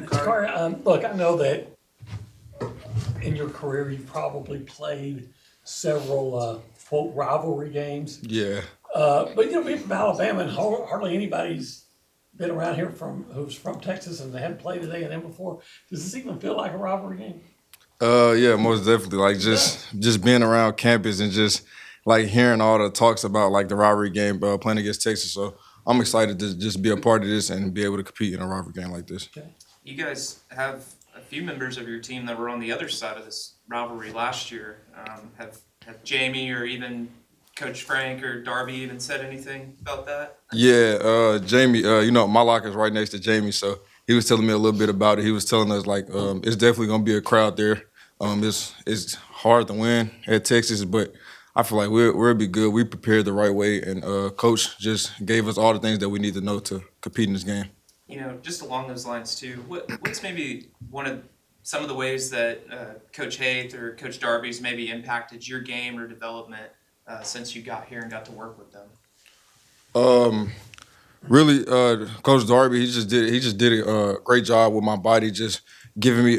Jacari, look, I know that in your career you've probably played several quote rivalry games. Yeah. But being from Alabama, and hardly anybody's been around here who's from Texas and they haven't played at A&M before. Does this even feel like a rivalry game? Yeah, most definitely. Like just being around campus and just like hearing all the talks about like the rivalry game playing against Texas. So I'm excited to just be a part of this and be able to compete in a rivalry game like this. Okay. You guys have a few members of your team that were on the other side of this rivalry last year. Have Jamie or even Coach Frank or Darby even said anything about that? Yeah, Jamie, my locker's right next to Jamie, so he was telling me a little bit about it. He was telling us like it's definitely gonna be a crowd there. It's hard to win at Texas, but I feel like we'll be good. We prepared the right way, and Coach just gave us all the things that we need to know to compete in this game. Just along those lines too, what's maybe some of the ways that Coach Haith or Coach Darby's maybe impacted your game or development since you got here and got to work with them? Really, Coach Darby, he just did a great job with my body, just giving me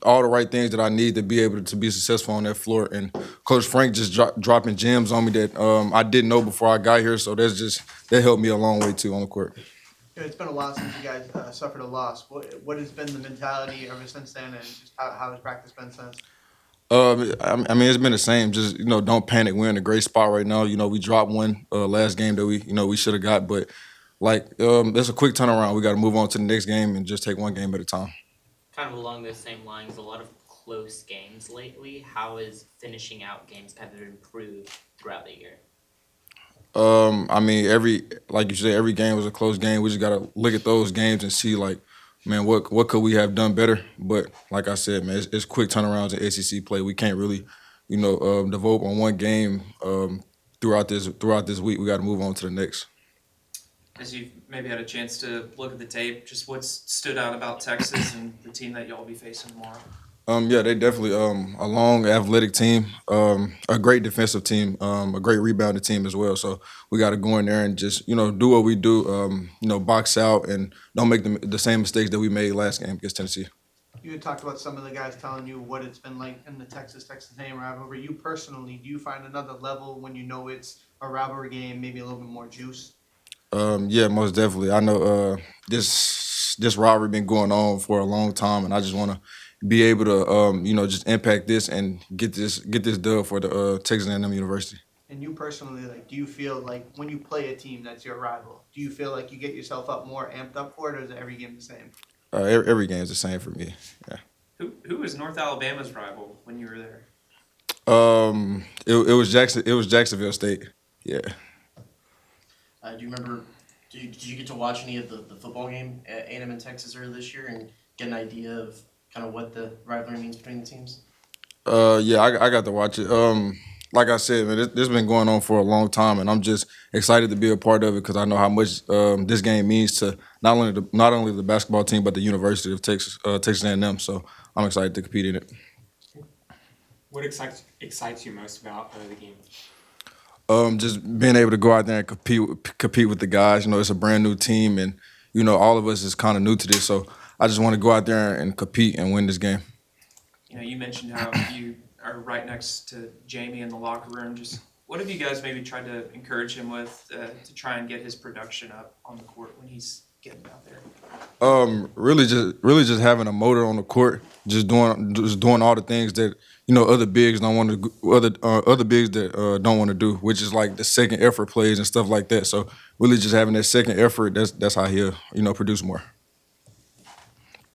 all the right things that I need to be able to be successful on that floor. And Coach Frank just dropping gems on me that I didn't know before I got here. So that helped me a long way too on the court. It's been a while since you guys suffered a loss. What has been the mentality ever since then, and just how has practice been since? I mean, it's been the same. Just don't panic. We're in a great spot right now. We dropped one last game that we should have got, but there's a quick turnaround. We got to move on to the next game and just take one game at a time. Kind of along those same lines, a lot of close games lately. How is finishing out games kind of improved throughout the year? I mean, like you said, every game was a close game. We just gotta look at those games and see, like, man, what could we have done better? But like I said, man, it's quick turnarounds in SEC play. We can't really, devote on one game throughout this week. We got to move on to the next. As you've maybe had a chance to look at the tape, just what's stood out about Texas and the team that y'all will be facing tomorrow? Yeah, they definitely a long, athletic team, a great defensive team, a great rebounding team as well. So we got to go in there and just do what we do, box out and don't make the same mistakes that we made last game against Tennessee. You had talked about some of the guys telling you what it's been like in the Texas A&M rivalry. You personally, do you find another level when you know it's a rivalry game, maybe a little bit more juice? Yeah, most definitely. I know this rivalry been going on for a long time, and I just want to be able to, just impact this and get this dub for the Texas A&M University. And you personally, do you feel like when you play a team that's your rival, do you feel like you get yourself more amped up for it, or is every game the same? Every game is the same for me. Yeah. Who was North Alabama's rival when you were there? It was Jackson. It was Jacksonville State. Yeah. Do you remember? Did you get to watch any of the football game at A&M in Texas earlier this year and get an idea of kind of what the rivalry means between the teams? Yeah, I got to watch it. Like I said, man, this has been going on for a long time, and I'm just excited to be a part of it because I know how much this game means to not only the basketball team but the University of Texas, Texas A&M. So I'm excited to compete in it. What excites you most about the game? Just being able to go out there and compete with the guys. It's a brand new team, and all of us is kind of new to this. So I just want to go out there and compete and win this game. You mentioned how you are right next to Jamie in the locker room. Just what have you guys maybe tried to encourage him with to try and get his production up on the court when he's getting out there? Really just having a motor on the court, just doing all the things that other bigs don't want to other bigs that don't want to do, which is like the second effort plays and stuff like that. So really just having that second effort, that's how he'll produce more.